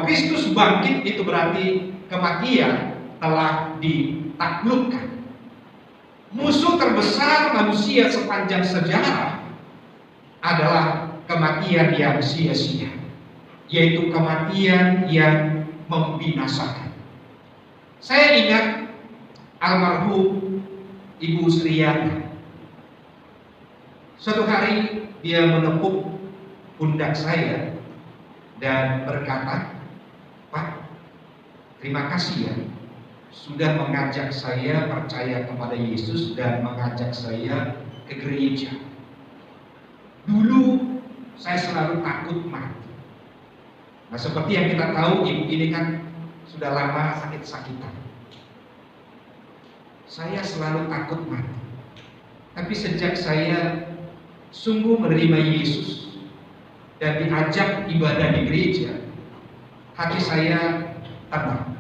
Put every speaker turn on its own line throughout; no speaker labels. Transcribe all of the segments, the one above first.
Kristus bangkit itu berarti kematian telah ditaklukkan. Musuh terbesar manusia sepanjang sejarah adalah kematian yang sia-sia, yaitu kematian yang membinasakan. Saya ingat almarhum Ibu Sriyana. Suatu hari dia menepuk pundak saya dan berkata, "Pak, terima kasih ya, sudah mengajak saya percaya kepada Yesus dan mengajak saya ke gereja. Dulu saya selalu takut mati." Nah, seperti yang kita tahu, ibu ini kan sudah lama sakit-sakitan. Saya selalu takut mati. Tapi sejak saya sungguh menerima Yesus dan diajak ibadah di gereja, hati saya tenang.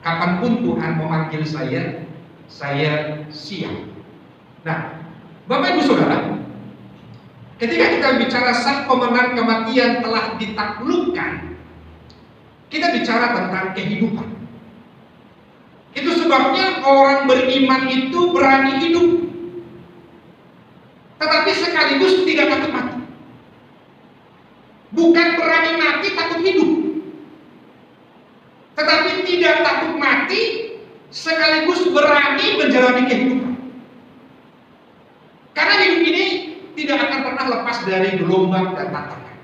Kapanpun Tuhan memanggil saya siap. Nah, Bapak Ibu Saudara, ketika kita bicara sang pemenang kematian telah ditaklukkan, kita bicara tentang kehidupan. Itu sebabnya orang beriman itu berani hidup, tetapi sekaligus tidak takut mati. Bukan berani mati takut hidup, tetapi tidak takut mati sekaligus berani menjalani kehidupan. Karena hidup ini tidak akan pernah lepas dari gelombang dan tantangan.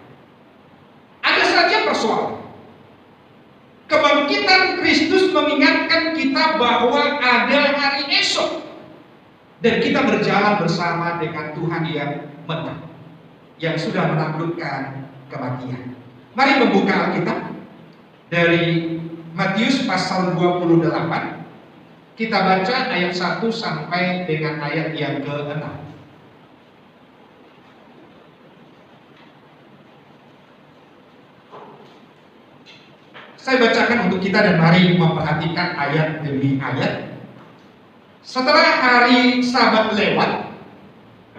Ada saja persoalan. Kebangkitan Kristus mengingatkan kita bahwa ada hari esok, dan kita berjalan bersama dengan Tuhan yang menang, yang sudah menaklukkan kematian. Mari membuka Alkitab dari Matius pasal 28. Kita baca ayat 1 sampai dengan ayat yang ke-6. Saya bacakan untuk kita dan mari memperhatikan ayat demi ayat. Setelah hari Sabat lewat,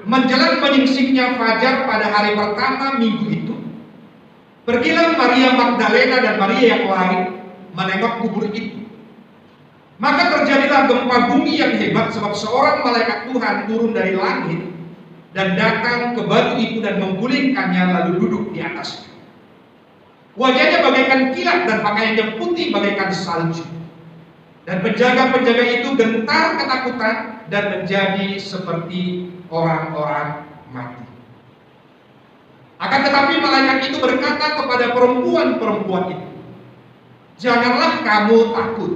menjelang menyingsingnya fajar pada hari pertama minggu itu, pergilah Maria Magdalena dan Maria yang lain menengok kubur itu. Maka terjadilah gempa bumi yang hebat, sebab seorang malaikat Tuhan turun dari langit dan datang ke batu itu dan menggulingkannya lalu duduk di atasnya. Wajahnya bagaikan kilat dan pakaiannya putih bagaikan salju. Dan penjaga-penjaga itu gentar ketakutan dan menjadi seperti orang-orang mati. Akan tetapi malaikat itu berkata kepada perempuan-perempuan itu, "Janganlah kamu takut,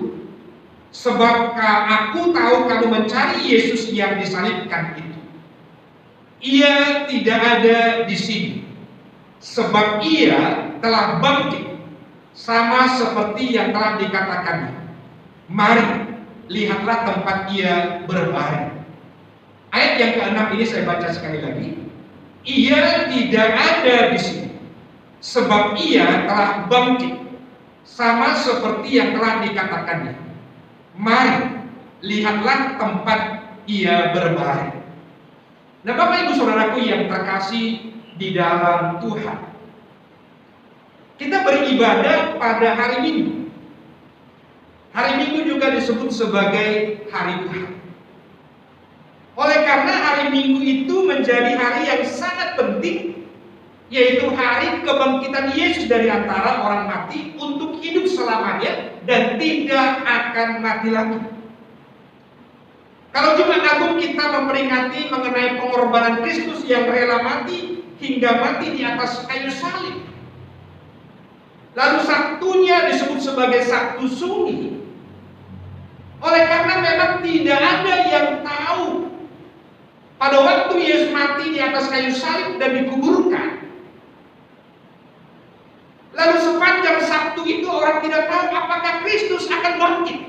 sebab aku tahu kamu mencari Yesus yang disalibkan itu. Ia tidak ada di sini, sebab ia telah bangkit, sama seperti yang telah dikatakannya. Mari, lihatlah tempat ia berbaring." Ayat yang ke-6 ini saya baca sekali lagi. Ia tidak ada di sini, sebab ia telah bangkit, sama seperti yang telah dikatakannya. Mari, lihatlah tempat ia berbaring. Nah, Bapak Ibu Saudaraku yang terkasih di dalam Tuhan, kita beribadah pada hari Minggu. Hari Minggu juga disebut sebagai hari Tuhan. Oleh karena hari Minggu itu menjadi hari yang sangat penting, yaitu hari kebangkitan Yesus dari antara orang mati untuk hidup selamanya dan tidak akan mati lagi. Kalau Jumat Agung kita memperingati mengenai pengorbanan Kristus yang rela mati hingga mati di atas kayu salib. Lalu Sabtunya disebut sebagai Sabtu Sungi. Oleh karena memang tidak ada yang tahu pada waktu Yesus mati di atas kayu salib dan dikuburkan. Lalu sepanjang Sabtu itu orang tidak tahu apakah Kristus akan bangkit.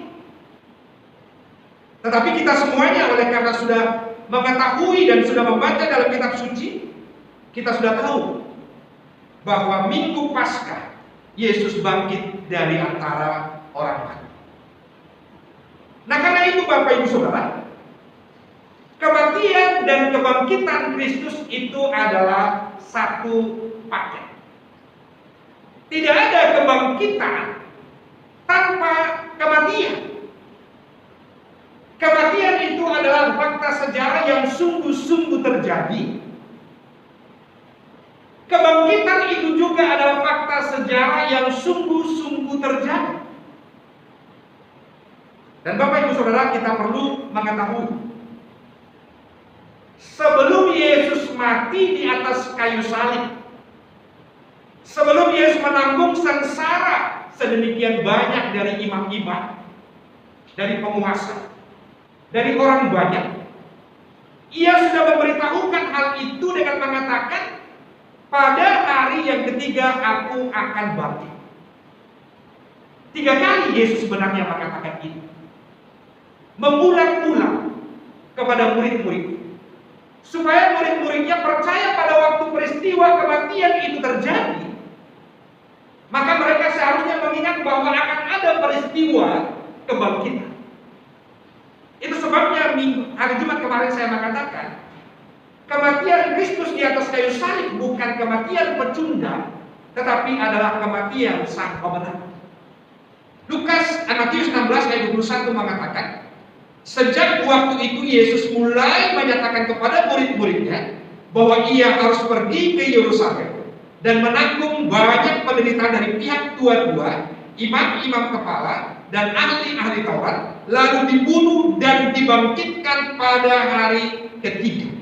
Tetapi kita semuanya oleh karena sudah mengetahui dan sudah membaca dalam kitab suci, kita sudah tahu bahwa Minggu Paskah Yesus bangkit dari antara orang mati. Nah, karena itu Bapak Ibu Saudara, kematian dan kebangkitan Kristus itu adalah satu paket. Tidak ada kebangkitan tanpa kematian. Kematian itu adalah fakta sejarah yang sungguh-sungguh terjadi. Kebangkitan itu juga adalah fakta sejarah yang sungguh-sungguh terjadi. Dan Bapak Ibu Saudara, kita perlu mengetahui, sebelum Yesus mati di atas kayu salib, sebelum Yesus menanggung sengsara sedemikian banyak dari imam-imam, dari penguasa, dari orang banyak, Ia sudah memberitahukan hal itu dengan mengatakan, pada hari yang ketiga aku akan bangkit. 3 kali Yesus sebenarnya mengatakan ini, mengulang-ulang kepada murid-murid, supaya murid-muridnya percaya pada waktu peristiwa kematian itu terjadi, maka mereka seharusnya mengingat bahwa akan ada peristiwa kebangkitan. Itu sebabnya hari Jumat kemarin saya mengatakan, kematian Kristus di atas kayu salib bukan kematian pecundang, tetapi adalah kematian Sang Pemenang. Matius 16 ayat 21 mengatakan, sejak waktu itu Yesus mulai menyatakan kepada murid-muridnya bahwa Ia harus pergi ke Yerusalem dan menanggung banyak penderitaan dari pihak tua-tua, imam-imam kepala, dan ahli-ahli Taurat, lalu dibunuh dan dibangkitkan pada hari ketiga.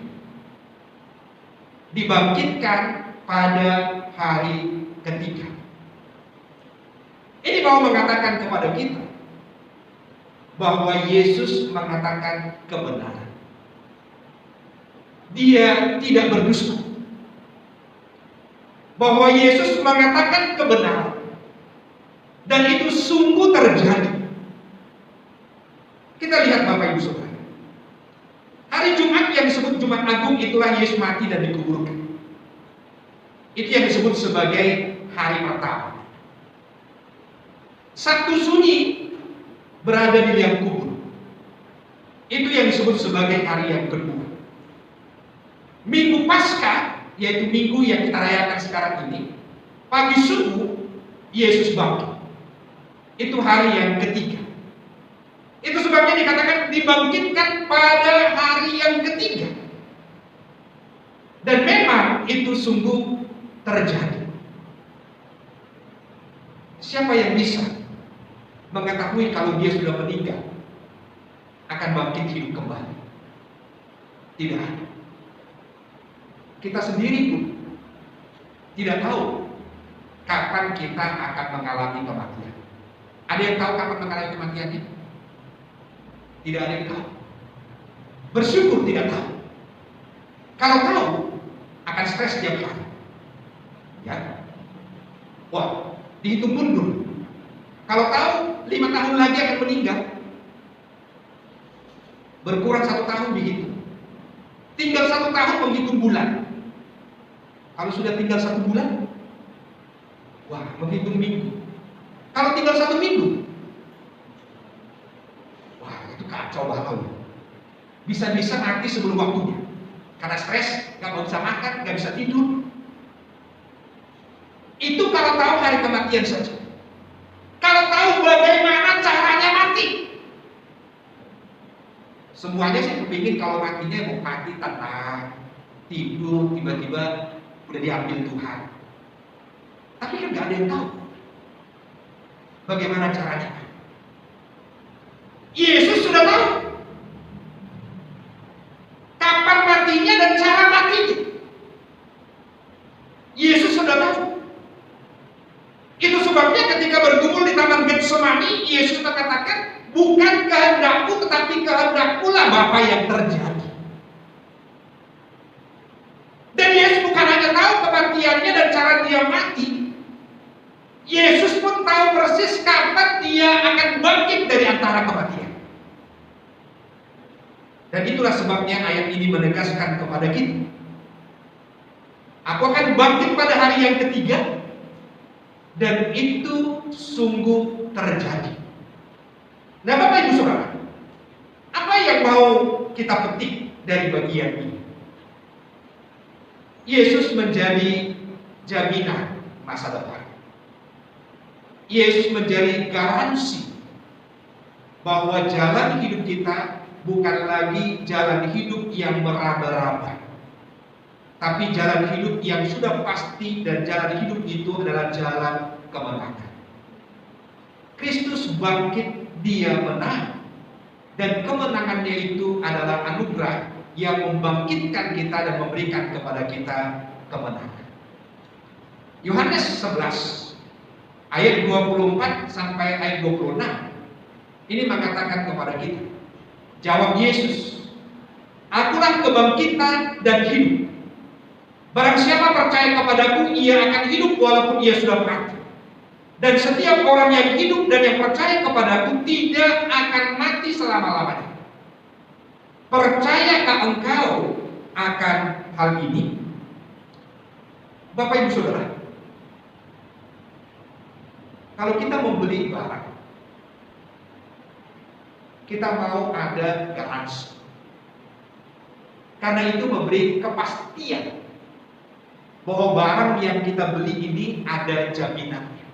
Dibangkitkan pada hari ketiga. Ini mau mengatakan kepada kita bahwa Yesus mengatakan kebenaran. Dia tidak berdusta. Bahwa Yesus mengatakan kebenaran. Dan itu sungguh terjadi. Kita lihat Bapak Ibu Saudara. Hari Jumat yang disebut Jumat Agung itulah Yesus mati dan dikuburkan. Itu yang disebut sebagai hari pertama. Sabtu Sunyi berada di liang kubur. Itu yang disebut sebagai hari yang kedua. Minggu Paskah, yaitu minggu yang kita rayakan sekarang ini, pagi subuh Yesus bangkit. Itu hari yang ketiga. Itu sebabnya dikatakan dibangkitkan pada hari yang ketiga. Dan memang itu sungguh terjadi. Siapa yang bisa mengetahui kalau dia sudah meninggal akan bangkit hidup kembali? Tidak ada. Kita sendiri pun tidak tahu kapan kita akan mengalami kematian. Ada yang tahu kapan mengalami kematian itu? Tidak ada yang tahu. Bersyukur tidak tahu. Kalau tahu, akan stres setiap hari. Ya, wah, dihitung mundur. Kalau tahu 5 tahun lagi akan meninggal, berkurang 1 tahun dihitung. Tinggal 1 tahun menghitung bulan. Kalau sudah tinggal 1 bulan, wah, menghitung minggu. Kalau tinggal 1 minggu, wah, itu kacau banget. Bisa-bisa mati sebelum waktunya. Karena stres, nggak bisa makan, nggak bisa tidur. Itu kalau tahu hari kematian saja. Kalau tahu bagaimana caranya mati. Semuanya saya kepingin kalau matinya mau mati tenang, tidur, tiba-tiba udah diambil Tuhan. Tapi kan nggak ada yang tahu bagaimana caranya. Yesus sudah tahu kapan matinya dan cara matinya. Yesus sudah tahu. Itu sebabnya ketika bergumul di Taman Getsemani, Yesus mengatakan, bukan kehendakku tetapi kehendakkulah Bapa yang terjadi. Dan Yesus bukan hanya tahu kematiannya dan cara dia mati, Yesus pun tahu persis kapan dia akan bangkit dari antara kematian. Dan itulah sebabnya ayat ini menegaskan kepada kita, aku akan bangkit pada hari yang ketiga. Dan itu sungguh terjadi. Nah Bapak Ibu Saudara, apa yang mau kita petik dari bagian ini? Yesus menjadi jaminan masa depan. Yesus menjadi garansi bahwa jalan hidup kita bukan lagi jalan hidup yang meraba-raba, tapi jalan hidup yang sudah pasti, dan jalan hidup itu adalah jalan kemenangan. Kristus bangkit, dia menang, dan kemenangannya itu adalah anugerah yang membangkitkan kita dan memberikan kepada kita kemenangan. Yohanes 11 ayat 24 sampai ayat 26 ini mengatakan kepada kita, jawab Yesus, "Akulah kebangkitan dan hidup. Barang siapa percaya kepadaku, ia akan hidup walaupun ia sudah mati. Dan setiap orang yang hidup dan yang percaya kepadaku tidak akan mati selama-lamanya. Percayakah engkau akan hal ini?" Bapak Ibu Saudara, kalau kita membeli barang, kita mau ada garansi. Karena itu memberi kepastian bahwa barang yang kita beli ini ada jaminannya.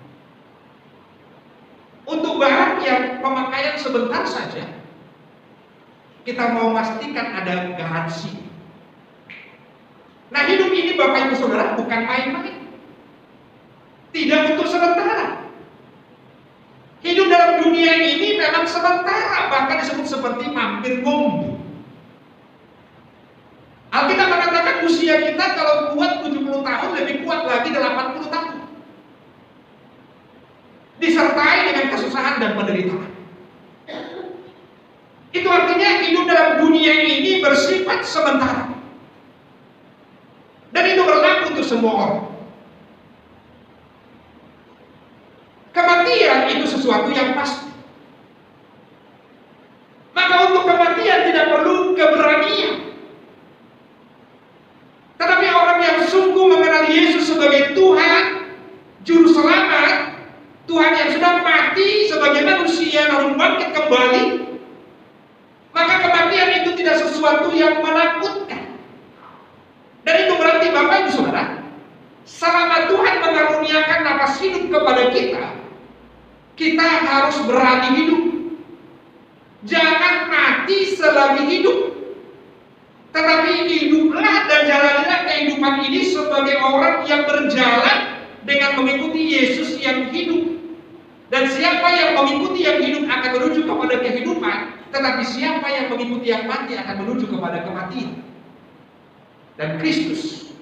Untuk barang yang pemakaian sebentar saja, kita mau pastikan ada garansi. Nah, hidup ini Bapak Ibu Saudara bukan main-main. Tidak untuk sementara. Hidup dalam dunia ini memang sementara, bahkan disebut seperti mampir ngombe. Alkitab mengatakan usia kita kalau kuat 70 tahun, lebih kuat lagi 80 tahun. Disertai dengan kesusahan dan penderitaan. Itu artinya hidup dalam dunia ini bersifat sementara. Dan itu berlaku untuk semua orang. Kematian itu sesuatu yang pasti. Maka untuk kematian tidak perlu keberanian. Tetapi orang yang sungguh mengenal Yesus sebagai Tuhan, Juru Selamat, Tuhan yang sudah mati sebagai manusia lalu bangkit kembali, maka kematian itu tidak sesuatu yang menakutkan. Dan itu berarti Bapak Ibu Saudara, selama Tuhan mengaruniakan nafas hidup kepada kita, kita harus berani hidup. Jangan mati selagi hidup, tetapi hiduplah dan jalanilah kehidupan ini sebagai orang yang berjalan dengan mengikuti Yesus yang hidup. Dan siapa yang mengikuti yang hidup akan menuju kepada kehidupan, tetapi siapa yang mengikuti yang mati akan menuju kepada kematian. Dan Kristus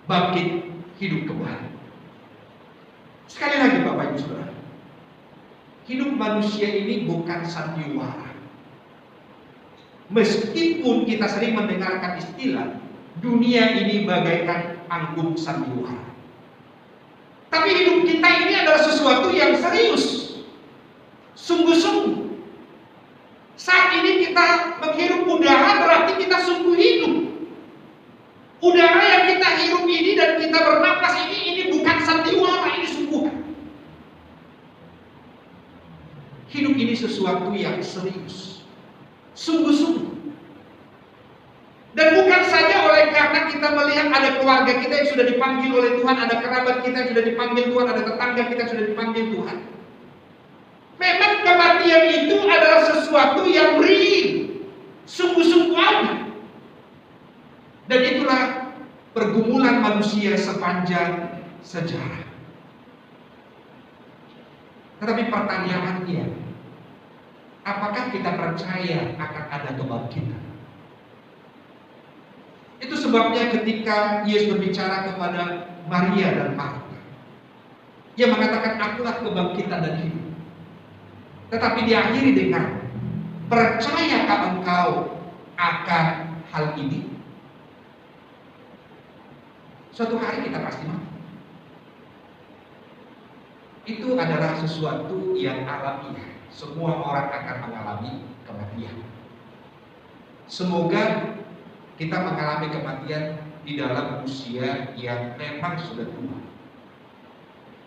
bangkit hidup kembali. Sekali lagi Bapak Ibu Saudara, hidup manusia ini bukan sandiwara. Meskipun kita sering mendengarkan istilah dunia ini bagaikan panggung sandiwara, tapi hidup kita ini adalah sesuatu yang serius, sungguh-sungguh. Saat ini kita menghirup udara berarti kita sungguh hidup. Udara yang kita hirup ini dan kita bernapas ini bukan sandiwara, ini sungguhan. Hidup ini sesuatu yang serius, sungguh-sungguh. Dan bukan saja oleh karena kita melihat ada keluarga kita yang sudah dipanggil oleh Tuhan, ada kerabat kita yang sudah dipanggil Tuhan, ada tetangga kita yang sudah dipanggil Tuhan. Memang kematian itu adalah sesuatu yang real, sungguh-sungguh ada. Dan itulah pergumulan manusia sepanjang sejarah. Tetapi pertanyaannya, apakah kita percaya akan ada kebangkitan? Itu sebabnya ketika Yesus berbicara kepada Maria dan Marta, Dia mengatakan, "Akulah kebangkitan dan hidup." Tetapi diakhiri dengan, "Percayakah engkau akan hal ini?" Suatu hari kita pasti mati. Itu adalah sesuatu yang alamiah. Semua orang akan mengalami kematian. Semoga kita mengalami kematian di dalam usia yang memang sudah tua.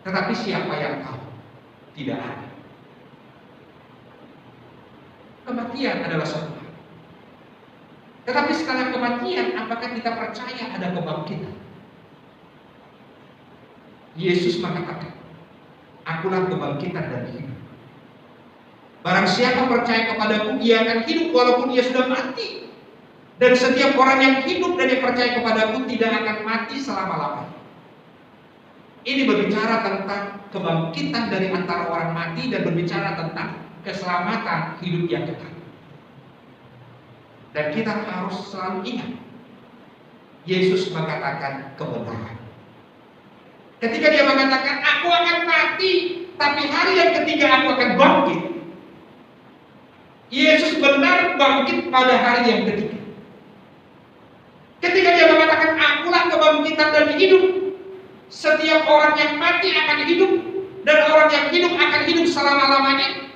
Tetapi siapa yang tahu? Tidak ada. Kematian adalah suatu hal. Tetapi setelah kematian, apakah kita percaya ada kebangkitan? Yesus mengatakan, Akulah kebangkitan dan hidup. Barang siapa percaya kepadaku, ia akan hidup walaupun ia sudah mati. Dan setiap orang yang hidup dan yang percaya kepadaku tidak akan mati selama-lamanya. Ini berbicara tentang kebangkitan dari antara orang mati dan berbicara tentang keselamatan hidup yang kekal. Dan kita harus selalu ingat, Yesus mengatakan kebenaran. Ketika dia mengatakan, aku akan mati, tapi hari yang ketiga aku akan bangkit. Yesus benar bangkit pada hari yang ketiga. Ketika dia mengatakan, akulah kebangkitan dan hidup, setiap orang yang mati akan hidup, dan orang yang hidup akan hidup selama-lamanya.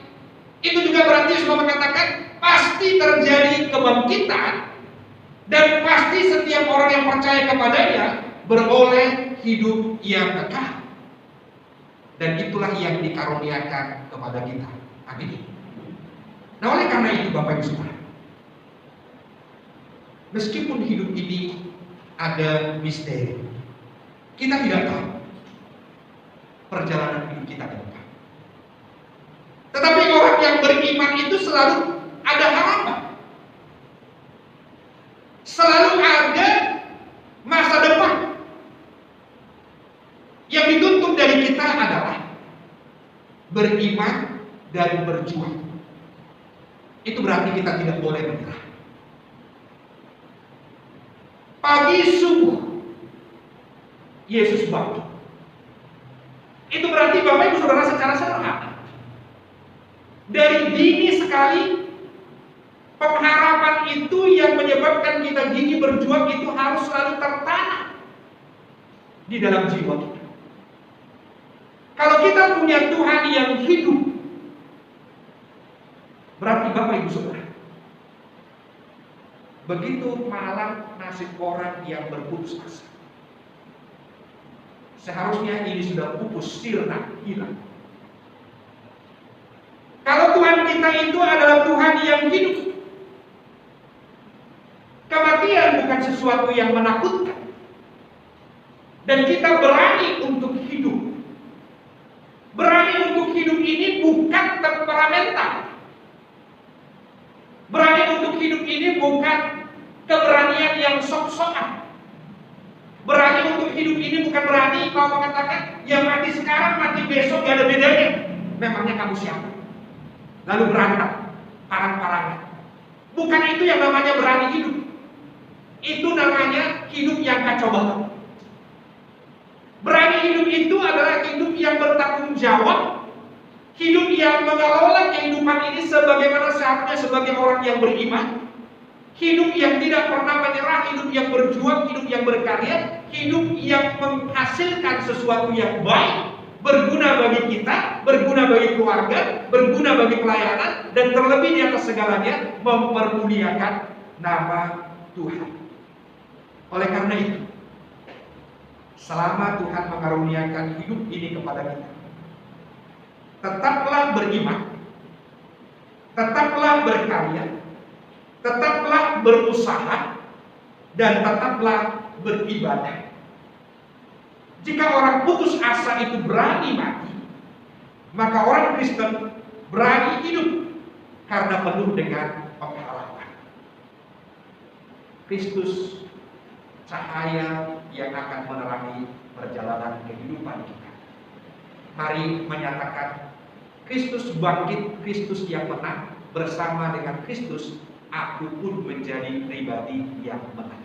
Itu juga berarti Yesus mengatakan, pasti terjadi kebangkitan, dan pasti setiap orang yang percaya kepadanya beroleh hidup yang kekal. Dan itulah yang dikaruniakan kepada kita. Amin. Nah, oleh karena itu Bapak Ibu Saudara, meskipun hidup ini ada misteri, kita tidak tahu perjalanan hidup kita ke depan. Tetapi orang yang beriman itu selalu ada harapan. Selalu ada masa depan. Yang dituntut dari kita adalah beriman dan berjuang. Itu berarti kita tidak boleh menyerah. Pagi subuh Yesus bangkit. Itu berarti Bapak Ibu Saudara secara sederhana, dari dini sekali pengharapan itu yang menyebabkan kita gigih berjuang itu harus selalu tertanam di dalam jiwa kita. Kalau kita punya Tuhan yang hidup, berarti Bapak Ibu Saudara, begitu malam nasib orang yang berputus asa, seharusnya ini sudah pupus, sirna, hilang. Kalau Tuhan kita itu adalah Tuhan yang hidup, kematian bukan sesuatu yang menakutkan, dan kita berani untuk hidup. Berani untuk hidup ini bukan temperamental. Berani untuk hidup ini bukan keberanian yang sok-sokan. Berani untuk hidup ini bukan berani kau mengatakan, ya mati sekarang, mati besok, gak ada bedanya. Memangnya kamu siapa? Lalu berangkat, parang-parangan. Bukan itu yang namanya berani hidup. Itu namanya hidup yang kacau balau. Berani hidup itu adalah hidup yang bertanggung jawab, hidup yang mengelola kehidupan ini sebagaimana seharusnya sebagai orang yang beriman, hidup yang tidak pernah menyerah, hidup yang berjuang, hidup yang berkarya, hidup yang menghasilkan sesuatu yang baik, berguna bagi kita, berguna bagi keluarga, berguna bagi pelayanan, dan terlebih di atas segalanya mempermuliakan nama Tuhan. Oleh karena itu, selama Tuhan mengaruniakan hidup ini kepada kita, tetaplah beriman, tetaplah berkarya, tetaplah berusaha, dan tetaplah beribadah. Jika orang putus asa itu berani mati, maka orang Kristen berani hidup karena penuh dengan pengharapan. Kristus cahaya yang akan menerangi perjalanan kehidupan kita. Mari menyatakan Kristus bangkit, Kristus yang menang. Bersama dengan Kristus, aku pun menjadi pribadi yang menang.